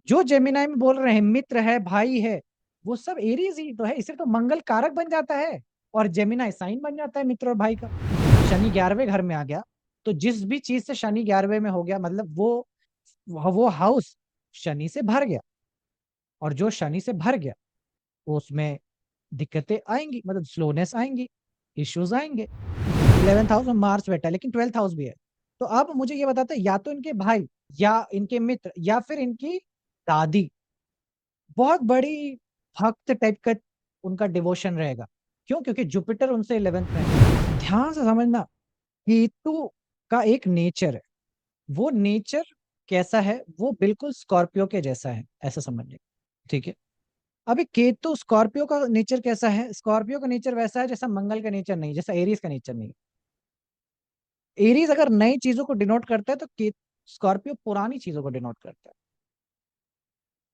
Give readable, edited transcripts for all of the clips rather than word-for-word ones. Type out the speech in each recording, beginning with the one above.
जो जेमिनाई में बोल रहे हैं मित्र है, भाई है, वो सब एरीज ही तो है। इससे तो मंगल कारक बन जाता है और जेमिनाई साइन बन जाता है मित्र और भाई का। शनि 11वें घर में आ गया, तो जिस भी चीज से शनि 11वें में हो गया मतलब वो हाउस शनि से भर गया, और जो शनि से भर गया वो उसमें दिक्कतें आएंगी, मतलब स्लोनेस आएंगी, इश्यूज आएंगे। 11th हाउस में मार्स बैठा है लेकिन 12th हाउस भी है। तो अब मुझे ये बताते हैं, या तो इनके भाई या इनके मित्र या फिर इनकी दादी बहुत बड़ी भक्त टाइप का उनका डिवोशन रहेगा। क्यों? क्योंकि जुपिटर उनसे 11th में है। ध्यान से समझना, केतु का एक नेचर है, वो नेचर कैसा है, वो बिल्कुल स्कॉर्पियो के जैसा है, ऐसा समझिए। ठीक है। अभी केतु स्कॉर्पियो का नेचर कैसा है? स्कॉर्पियो का नेचर वैसा है जैसा मंगल का नेचर नहीं, जैसा एरीज का नेचर नहीं। एरीज अगर नई चीजों को डिनोट करता है तो स्कॉर्पियो पुरानी चीजों को डिनोट करता है।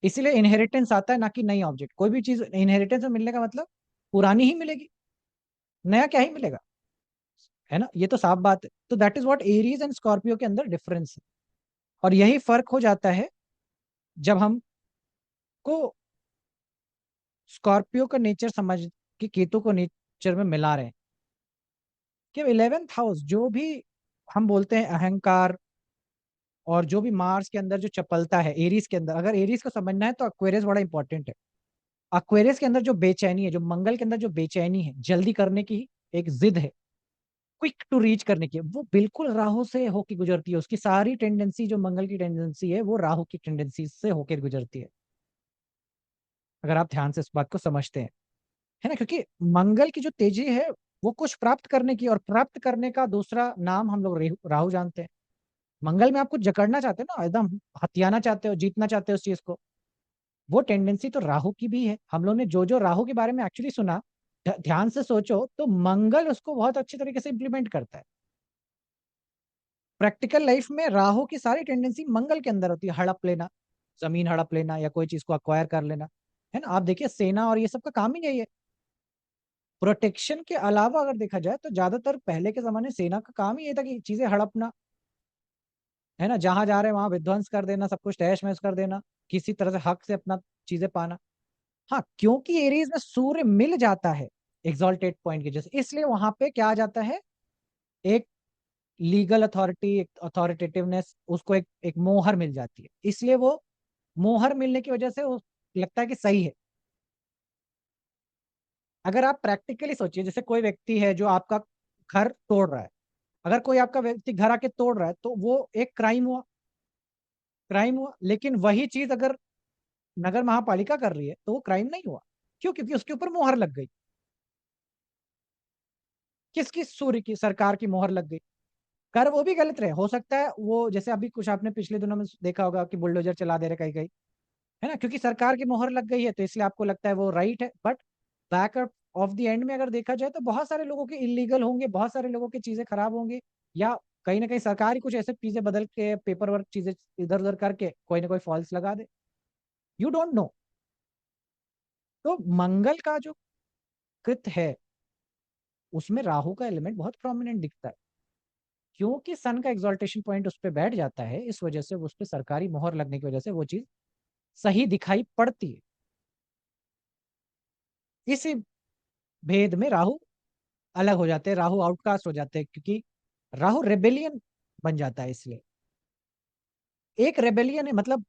इसीलिए इनहेरिटेंस आता है ना कि नई ऑब्जेक्ट। कोई भी चीज इनहेरिटेंस में मिलने का मतलब पुरानी ही मिलेगी, नया क्या ही मिलेगा, है ना? ये तो साफ बात है। तो that is what Aries and Scorpio के अंदर डिफरेंस है। और यही फर्क हो जाता है जब हमको स्कॉर्पियो का नेचर समझ के केतु को नेचर में मिला रहे हैं। कि 11th हाउस जो भी हम बोलते हैं अहंकार, और जो भी मार्स के अंदर जो चपलता है एरीज के अंदर, अगर एरीज को समझना है तो अक्वेरियस बड़ा इंपॉर्टेंट है। अक्वेरियस के अंदर जो बेचैनी है, जो मंगल के अंदर जो बेचैनी है, जल्दी करने की एक जिद है, क्विक टू रीच करने की, वो बिल्कुल राहु से होके गुजरती है। उसकी सारी टेंडेंसी जो मंगल की टेंडेंसी है वो राहु की टेंडेंसी से होकर गुजरती है, अगर आप ध्यान से इस बात को समझते हैं, है ना? क्योंकि मंगल की जो तेजी है वो कुछ प्राप्त करने की, और प्राप्त करने का दूसरा नाम हम लोग राहु जानते हैं। मंगल में आप कुछ जकड़ना चाहते हो ना, एकदम हथियाना चाहते हो, जीतना चाहते हो उस चीज को, वो टेंडेंसी तो राहु की भी है। हम लोग ने जो जो राहु के बारे में एक्चुअली सुना, ध्यान से सोचो तो मंगल उसको बहुत अच्छी तरीके से इंप्लीमेंट करता है। प्रैक्टिकल लाइफ में राहु की सारी टेंडेंसी मंगल के अंदर होती है, हड़प लेना, जमीन हड़प लेना या कोई चीज को अक्वायर कर लेना, है ना? आप देखिए सेना और ये सब का काम ही यही है। प्रोटेक्शन के अलावा अगर देखा जाए तो ज्यादातर पहले के जमाने सेना का काम ही ये था कि चीजें हड़पना, है ना? जहां जा रहे हैं वहां विध्वंस कर देना, सब कुछ तहस महस कर देना, किसी तरह से हक से अपना चीजें पाना। हाँ, क्योंकि एरीज में सूर्य मिल जाता है एग्जॉल्टेड पॉइंट के जैसे, इसलिए वहां पे क्या आ जाता है, एक लीगल अथॉरिटी, एक अथॉरिटेटिवनेस, उसको एक मोहर मिल जाती है। इसलिए वो मोहर मिलने की वजह से वो लगता है कि सही है। अगर आप प्रैक्टिकली सोचिए, जैसे कोई व्यक्ति है जो आपका घर तोड़ रहा है, अगर कोई आपका व्यक्ति घर आके तोड़ रहा है तो वो एक क्राइम हुआ, क्राइम हुआ। लेकिन वही चीज अगर नगर महापालिका कर रही है तो वो क्राइम नहीं हुआ। क्यों? क्योंकि उसके ऊपर मोहर लग गई। किसकी? सूर्य की, सरकार की मोहर लग गई। कर वो भी गलत रहे, हो सकता है वो, जैसे अभी कुछ आपने पिछले दिनों में देखा होगा कि बुलडोजर चला दे रहे कहीं कहीं, है ना? क्योंकि सरकार की मोहर लग गई है तो इसलिए आपको लगता है वो राइट है। But back of the end में अगर देखा जाए तो बहुत सारे लोगों के इलीगल होंगे, बहुत सारे लोगों की चीजें खराब होंगी, या कहीं ना कहीं सरकार ही कुछ ऐसे चीजें बदल के, पेपर वर्क चीजें इधर उधर करके कोई ना कोई फॉल्स लगा दे। You don't know. तो मंगल का जो कृत है उसमें राहु का एलिमेंट बहुत प्रोमिनेंट दिखता है। क्योंकि सन का एक्सॉल्टेशन पॉइंट उस पर बैठ जाता है, इस वजह से उस पर सरकारी मोहर लगने की वजह से वो चीज सही दिखाई पड़ती है। इसी भेद में राहु अलग हो जाते हैं, राहु आउटकास्ट हो जाते हैं, क्योंकि राहु रेबेलियन बन जाता है। इसलिए एक रेबेलियन है, मतलब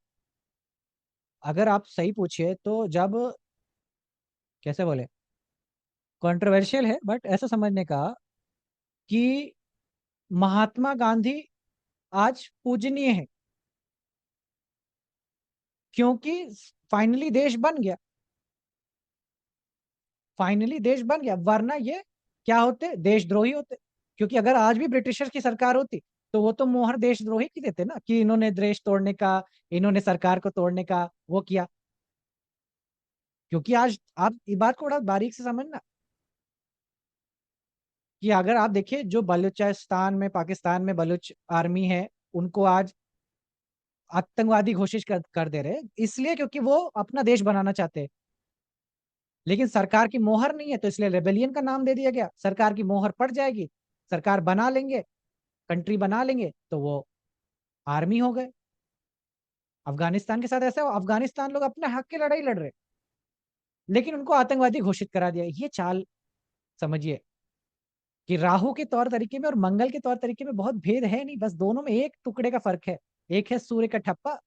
अगर आप सही पूछिए तो जब, कैसे बोले, कंट्रोवर्शियल है बट ऐसा समझने का कि महात्मा गांधी आज पूजनीय है क्योंकि फाइनली देश बन गया, फाइनली देश बन गया। वरना ये क्या होते? देशद्रोही होते। क्योंकि अगर आज भी ब्रिटिशर्स की सरकार होती तो वो तो मोहर देशद्रोही की देते ना, कि इन्होंने देश तोड़ने का, इन्होंने सरकार को तोड़ने का वो किया। क्योंकि आज आप इस बात को बड़ा बारीक से समझना, कि अगर आप देखिए जो बलूचिस्तान में, पाकिस्तान में बलूच आर्मी है, उनको आज आतंकवादी घोषित कर दे रहे हैं, इसलिए क्योंकि वो अपना देश बनाना चाहते हैं। लेकिन सरकार की मोहर नहीं है तो इसलिए रेबेलियन का नाम दे दिया गया। सरकार की मोहर पड़ जाएगी, सरकार बना लेंगे, कंट्री बना लेंगे, तो वो आर्मी हो गए। अफगानिस्तान के साथ ऐसा है, अफगानिस्तान लोग अपने हक की लड़ाई लड़ रहे, लेकिन उनको आतंकवादी घोषित करा दिया। ये चाल समझिए कि राहु के तौर तरीके में और मंगल के तौर तरीके में बहुत भेद है नहीं, बस दोनों में एक टुकड़े का फर्क है। एक है सूर्य का ठप्पा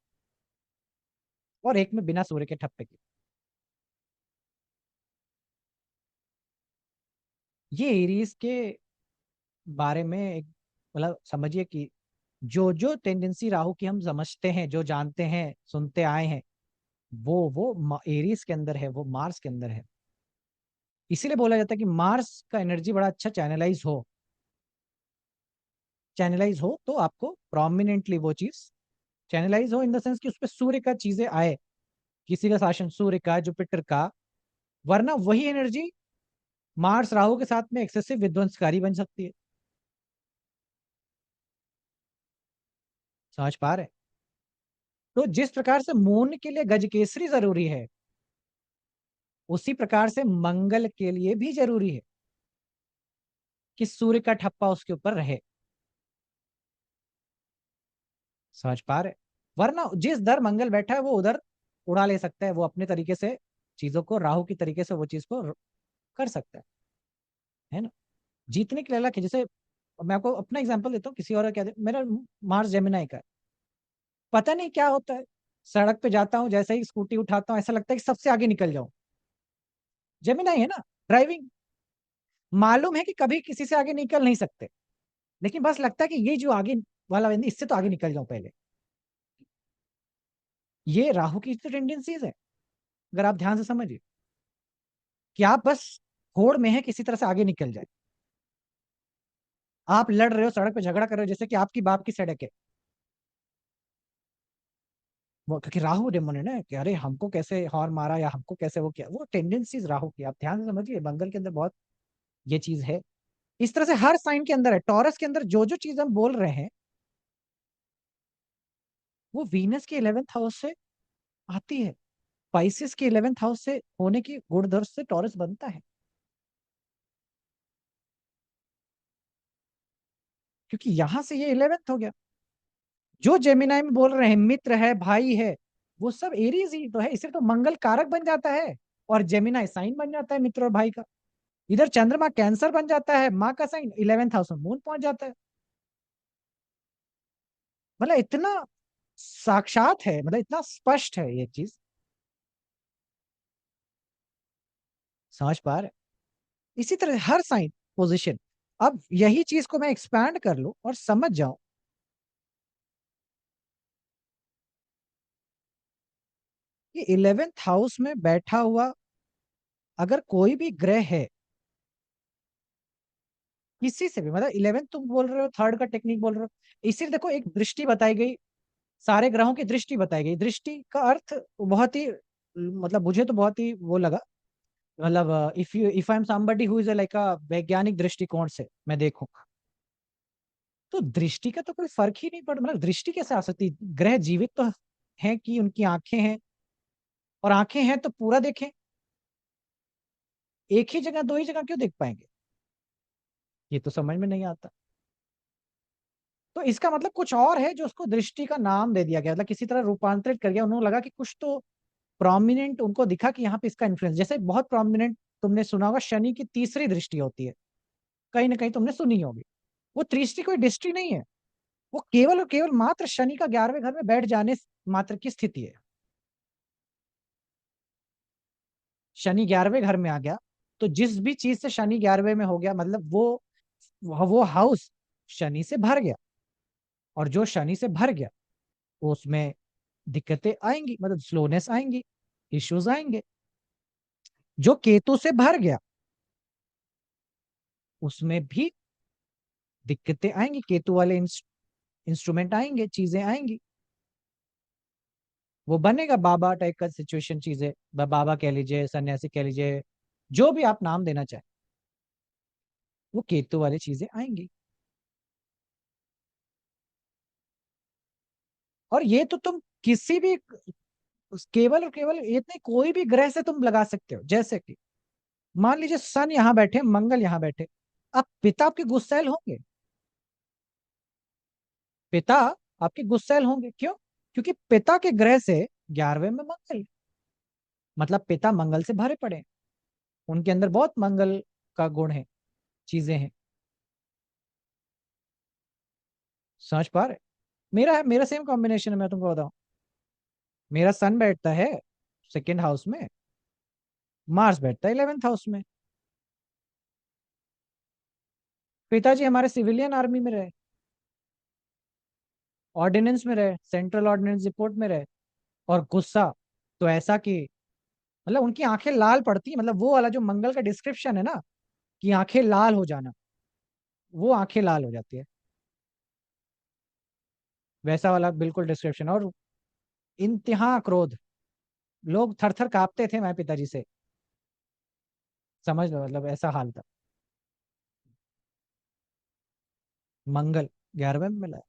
और एक में बिना सूर्य के ठप्पे के। ये एरीज के बारे में एक मतलब समझिए कि जो जो टेंडेंसी राहु की हम समझते हैं, जो जानते हैं, सुनते आए हैं, वो एरीज के अंदर है, वो मार्स के अंदर है। इसीलिए बोला जाता है कि मार्स का एनर्जी बड़ा अच्छा चैनलाइज हो तो आपको प्रोमिनेंटली वो चीज चैनलाइज हो, इन द सेंस कि उस पर सूर्य का चीजें आए, किसी का शासन सूर्य का, जुपिटर का। वरना वही एनर्जी मार्स राहु के साथ में एक्सेसिव विध्वंसकारी बन सकती है। समझ पा रहे? तो जिस प्रकार से मून के लिए गजकेसरी जरूरी है, उसी प्रकार से मंगल के लिए भी जरूरी है कि सूर्य का ठप्पा उसके ऊपर रहे। समझ पा रहे? वरना जिस दर मंगल बैठा है वो उधर उड़ा ले सकता है, वो अपने तरीके से चीजों को, राहु की तरीके से वो चीज को कर सकता है ना। जीतने के लिए अलग है। जैसे मैं आपको अपना एग्जांपल देता हूँ, किसी और का क्या मेरा मार्स जेमिनाई का है। पता नहीं क्या होता है, सड़क पे जाता हूँ, जैसे ही स्कूटी उठाता हूँ ऐसा लगता है कि सबसे आगे निकल जाऊं। जेमिनाई है ना, ड्राइविंग, मालूम है कि कभी किसी से आगे निकल नहीं सकते, लेकिन बस लगता है कि ये जो आगे वाला बंदा, इससे तो आगे निकल जाऊं पहले। ये राहु की तो टेंडेंसीज है, अगर आप ध्यान से समझिए कि आप बस होड़ में है किसी तरह से आगे निकल जाए। आप लड़ रहे हो, सड़क पे झगड़ा कर रहे हो, जैसे कि आपकी बाप की सड़क है, वो क्योंकि राहु डेमन है ना, कि अरे हमको कैसे हॉर्न मारा या हमको कैसे वो किया, वो टेंडेंसीज राहु की आप ध्यान से समझिए। मंगल के अंदर बहुत ये चीज है। इस तरह से हर साइन के अंदर है। टॉरस के अंदर जो जो चीज हम बोल रहे हैं वो वीनस के 11th हाउस से आती है। स्पाइसेस के 11th हाउस से होने की गुणधर्म से टॉरस बनता है, क्योंकि यहां से ये 11th हो गया। जो जेमिनाई में बोल रहे हैं मित्र है, भाई है, वो सब एरीज ही तो है। इससे तो मंगल कारक बन जाता है और जेमिनाई साइन बन जाता है मित्र और भाई का। इधर चंद्रमा कैंसर बन जाता है, माँ का साइन 11th हाउस में मून पहुंच जाता है। मतलब इतना साक्षात है, मतलब इतना स्पष्ट है ये चीज। समझ पा रहे? इसी तरह हर साइन पोजीशन। अब यही चीज को मैं एक्सपैंड कर लूं और समझ जाऊं कि 11th हाउस में बैठा हुआ अगर कोई भी ग्रह है, किसी से भी, मतलब 11th तुम बोल रहे हो, थर्ड का टेक्निक बोल रहे हो, इसीलिए देखो एक दृष्टि बताई गई, सारे ग्रहों की दृष्टि बताई गई। दृष्टि का अर्थ बहुत ही, मतलब मुझे तो बहुत ही वो लगा, मतलब if I am somebody who is like अ वैज्ञानिक दृष्टिकोण से मैं देखूं तो दृष्टि का तो कोई फर्क ही नहीं पड़, मतलब दृष्टि कैसे आ सकती? ग्रह जीवित तो हैं कि उनकी आंखें हैं, और आंखें हैं तो पूरा देखें, एक ही जगह दो ही जगह क्यों देख पाएंगे? ये तो समझ में नहीं आता। तो इसका मतलब कुछ और है जो उसको दृष्टि का नाम दे दिया गया, मतलब किसी तरह रूपांतरित कर गया। उन्होंने लगा कि कुछ तो प्रोमिनेंट उनको दिखा कि यहाँ पे इसका इन्फ्लुएंस, जैसे बहुत प्रोमिनेंट तुमने सुना होगा शनि की तीसरी दृष्टि होती है, कहीं ना कहीं तुमने सुनी होगी। वो दृष्टि कोई दृष्टि नहीं है, वो केवल और केवल मात्र शनि का 11वें घर में बैठ जाने मात्र की स्थिति है। शनि 11वें घर में आ गया तो जिस भी चीज से शनि 11वें में हो गया, मतलब वो हाउस शनि से भर गया, और जो शनि से भर गया वो उसमें दिक्कतें आएंगी, मतलब स्लोनेस आएंगी, इश्यूज आएंगे। जो केतु से भर गया उसमें भी दिक्कतें आएंगी, केतु वाले इंस्ट्रूमेंट आएंगे, चीजें आएंगी। वो बनेगा बाबा टाइप का सिचुएशन, चीजें बाबा कह लीजिए, सन्यासी कह लीजिए, जो भी आप नाम देना चाहे, वो केतु वाली चीजें आएंगी। और ये तो तुम किसी भी, केवल और केवल ये नहीं, कोई भी ग्रह से तुम लगा सकते हो। जैसे कि मान लीजिए सन यहां बैठे, मंगल यहां बैठे, अब पिता आपके गुस्सैल होंगे, पिता आपके गुस्सैल होंगे। क्यों? क्योंकि पिता के ग्रह से 11वें में मंगल, मतलब पिता मंगल से भरे पड़े हैं। उनके अंदर बहुत मंगल का गुण है, चीजें हैं। समझ पा रहे? मेरा सेम कॉम्बिनेशन है, मैं तुमको बताऊं। मेरा सन बैठता है सेकेंड हाउस में, मार्स बैठता है 11th हाउस में। पिताजी हमारे सिविलियन आर्मी में रहे, ऑर्डिनेंस में रहे, सेंट्रल ऑर्डिनेंस रिपोर्ट में रहे। और गुस्सा तो ऐसा कि मतलब उनकी आंखें लाल पड़ती है, मतलब वो वाला जो मंगल का डिस्क्रिप्शन है ना, कि आंखें लाल हो जाना, वो आंखें लाल हो जाती है, वैसा वाला बिल्कुल डिस्क्रिप्शन। और इंतहा क्रोध, लोग थर थर कांपते थे मैं पिताजी से, समझ लो, मतलब ऐसा हाल था। मंगल 11वें में मिला है।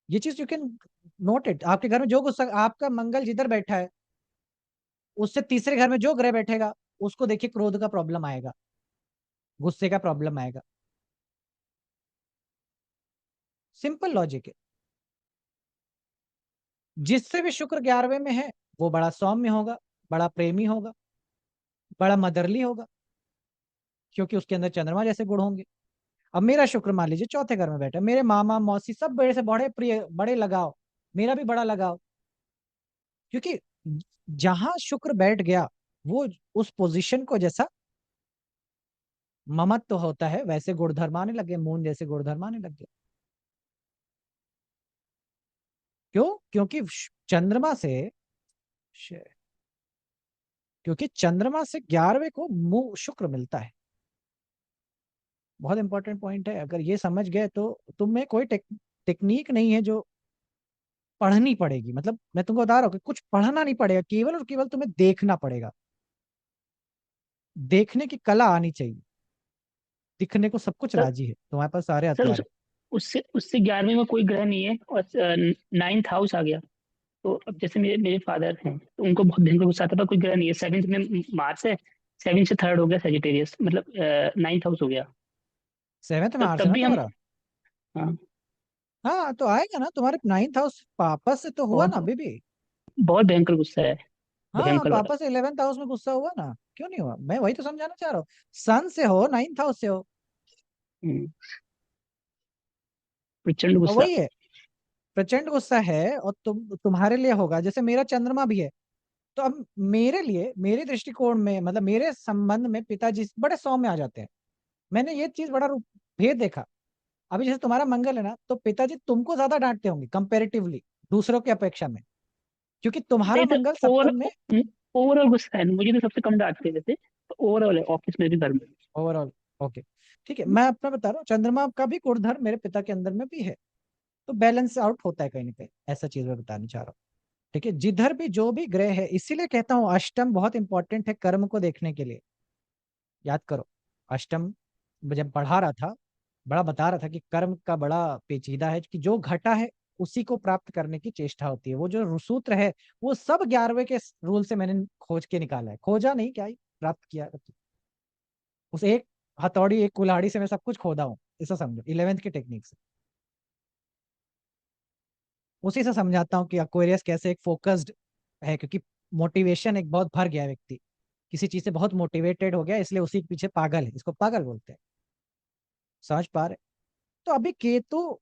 ये चीज यू कैन नोट इट। आपके घर में जो गुस्सा, आपका मंगल जिधर बैठा है, उससे तीसरे घर में जो ग्रह बैठेगा, उसको देखिए क्रोध का प्रॉब्लम आएगा, गुस्से का प्रॉब्लम आएगा। सिंपल लॉजिक है। जिससे भी शुक्र 11वें में है, वो बड़ा सौम्य होगा, बड़ा प्रेमी होगा, बड़ा मदरली होगा, क्योंकि उसके अंदर चंद्रमा जैसे गुण होंगे। अब मेरा शुक्र मान लीजिए चौथे घर में बैठा है, मेरे मामा मौसी सब बड़े से बड़े प्रिय, बड़े लगाव, मेरा भी बड़ा लगाव, क्योंकि जहां शुक्र बैठ गया, वो उस पोजीशन को जैसा ममत्व तो होता है, वैसे गुणधर्म आने लगे, मून जैसे गुणधर्म आने लग गए। क्यों? क्योंकि चंद्रमा से, क्योंकि चंद्रमा से 11वें को शुक्र मिलता है। बहुत इंपॉर्टेंट पॉइंट है, अगर ये समझ गए तो तुम्हें कोई टेक्निक नहीं है जो पढ़नी पड़ेगी। मतलब मैं तुमको बता रहा हूँ कि कुछ पढ़ना नहीं पड़ेगा, केवल और केवल तुम्हें देखना पड़ेगा। देखने की कला आनी चाहिए। दिखने को सब कुछ सर राजी है, तुम्हारे पास सारे सर हथियार है। उससे उससे 11वें में कोई ग्रह नहीं है और 9th हाउस आ गया। तो अब जैसे मेरे मेरे फादर हैं, तो उनको बहुत भयंकर गुस्सा आता था, कोई ग्रह नहीं है। 7th में मार्स है, 7 से 3rd हो गया सेजिटेरियस, मतलब 9th हाउस हो गया। सेवेंथ में तो आर्स है तब ना भी हम, तुम्हारा? हाँ, हाँ तो आएगा ना, तुम्हारे 9th हाउस पापा से तो हुआ ना बहुत अभी भी। बहुत भयंकर गुस्सा है, हाँ भयंकर वाला। पापा से 11th हाउस में गुस्सा हुआ ना, क्यों नहीं हुआ? मैं वही तो समझाना चाह रहा हूँ। सन से हो, 9th हाउस से हो, हम्म, प्रचंड और गुस्सा। वही है, प्रचंड गुस्सा है। और तुम्हारे लिए होगा, जैसे मेरा चंद्रमा भी है। तो अब मेरे लिए, मेरे दृष्टिकोण में, मतलब मेरे संबंध में पिताजी बड़े सौम्य आ जाते हैं। मैंने ये चीज बड़ा भेद देखा। अभी जैसे तुम्हारा मंगल है ना, तो पिताजी तुमको ज्यादा डांटते होंगे कंपेरेटिवली, दूसरों की अपेक्षा में, क्योंकि तुम्हारा नहीं तो मंगल ओवर सप्तम में। ओवरऑल गुस्सा है, मुझे तो सबसे कम डांटते रहते, तो ओवरऑल है, ऑफिस में भी, घर में भी। ओवरऑल ओके, ठीक है। मैं अपना बता रहा हूँ, चंद्रमा का भी गुणधर्म मेरे पिता के अंदर में भी है, तो बैलेंस आउट होता है कहीं ना कहीं, ऐसा चीज मैं बताना चाह रहा हूँ। ठीक है, जिधर भी जो भी ग्रह है, इसीलिए कहता हूँ अष्टम बहुत इंपॉर्टेंट है कर्म को देखने के लिए। याद करो, अष्टम जब पढ़ा रहा था, बड़ा बता रहा था कि कर्म का बड़ा पेचीदा है, कि जो घटा है उसी को प्राप्त करने की चेष्टा होती है। वो जो सूत्र है, वो सब 11वें के रूल से मैंने खोज के निकाला है, खोजा नहीं, क्या ही प्राप्त किया। उस एक हथौड़ी एक कुल्हाड़ी से मैं सब कुछ खोदा हूँ, ऐसा समझो, 11th की टेक्निक से। उसी से समझाता हूँ कि एक्वेरियस कैसे एक फोकस्ड है, क्योंकि मोटिवेशन एक बहुत भर गया है व्यक्ति, किसी चीज से बहुत मोटिवेटेड हो गया, इसलिए उसी के पीछे पागल है, इसको पागल बोलते हैं। समझ पा रहे? तो अभी केतु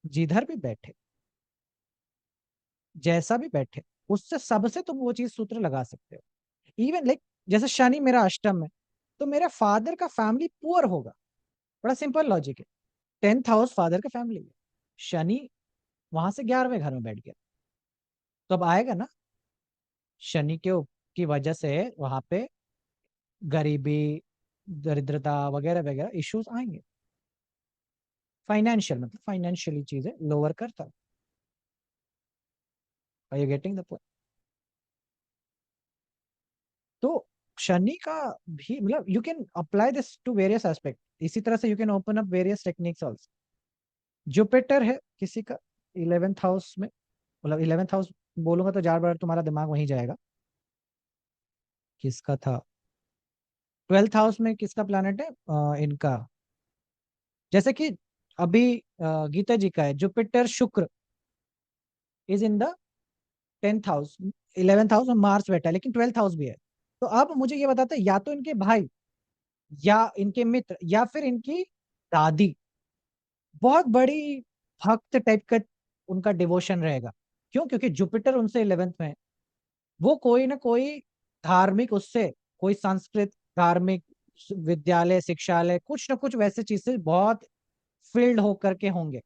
जिधर भी बैठे, जैसा भी बैठे, उससे सबसे तुम वो चीज सूत्र लगा सकते हो। इवन लाइक जैसे शनि मेरा अष्टम है, तो मेरा फादर का फैमिली पुअर होगा। बड़ा सिंपल लॉजिक है। 10th हाउस फादर का फैमिली है, शनि वहां से 11वें घर में बैठ गया, तो अब आएगा ना, शनि के की वजह से वहां पे गरीबी, दरिद्रता वगैरह वगैरह इश्यूज आएंगे। फाइनेंशियल, मतलब फाइनेंशियली चीजें लोअर करता है। Are you getting the point? तो शनि का भी, मतलब you can apply this to various aspect. इसी तरह से you can open up various techniques also. Jupiter है किसी का 11th हाउस में, मतलब 11th हाउस बोलूंगा तो जार बार तुम्हारा दिमाग वहीं जाएगा। किसका था? 12th हाउस में किसका प्लैनेट है? इनका, जैसे कि अभी गीता जी का है जुपिटर शुक्र, is in the 10th house, 11th house में मार्स बैठा है, लेकिन 12th हाउस भी है। तो अब मुझे ये बताते हैं, या तो इनके भाई या इनके मित्र या फिर इनकी दादी बहुत बड़ी भक्त टाइप का उनका डिवोशन रहेगा। क्यों? क्योंकि जुपिटर उनसे 11th में है। वो कोई ना कोई धार्मिक, उससे कोई संस्कृत धार्मिक विद्यालय शिक्षालय कुछ ना कुछ वैसे चीज से बहुत फील्ड होकर के होंगे।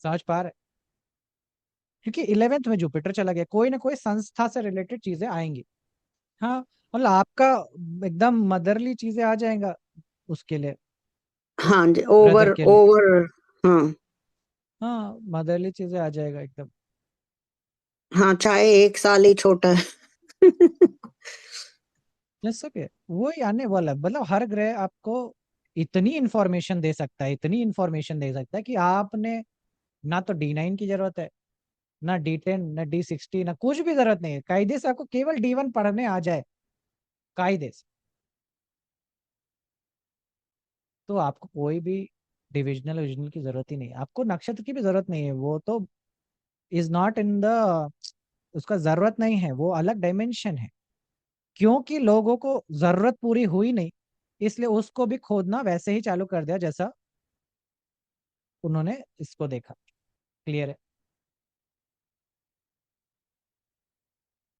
समझ पा रहे? क्योंकि 11th में जुपिटर चला गया, कोई ना कोई संस्था से रिलेटेड चीजें आएंगी। हाँ, मतलब आपका एकदम मदरली चीजें आ जाएगा उसके लिए, हाँ जी, ब्रदर ओवर के लिए। ओवर। हाँ हाँ, मदरली चीजें आ जाएगा एकदम। हाँ, चाहे 1 साल ही छोटा है। जैसा कि वो ही आने वाला है। मतलब हर ग्रह आपको इतनी इंफॉर्मेशन दे सकता है, इतनी इंफॉर्मेशन दे सकता है कि आपने ना तो D9 की जरूरत है, ना D10, ना D60, ना कुछ भी जरूरत नहीं है। कायदे से आपको केवल D1 पढ़ने आ जाए, कायदे से, तो आपको कोई भी डिविजनल विजनल की जरूरत ही नहीं है। आपको नक्षत्र की भी जरूरत नहीं है, वो तो इज नॉट इन द, उसका जरूरत नहीं है, वो अलग डायमेंशन है। क्योंकि लोगों को जरूरत पूरी हुई नहीं, इसलिए उसको भी खोदना वैसे ही चालू कर दिया जैसा उन्होंने इसको देखा। क्लियर है?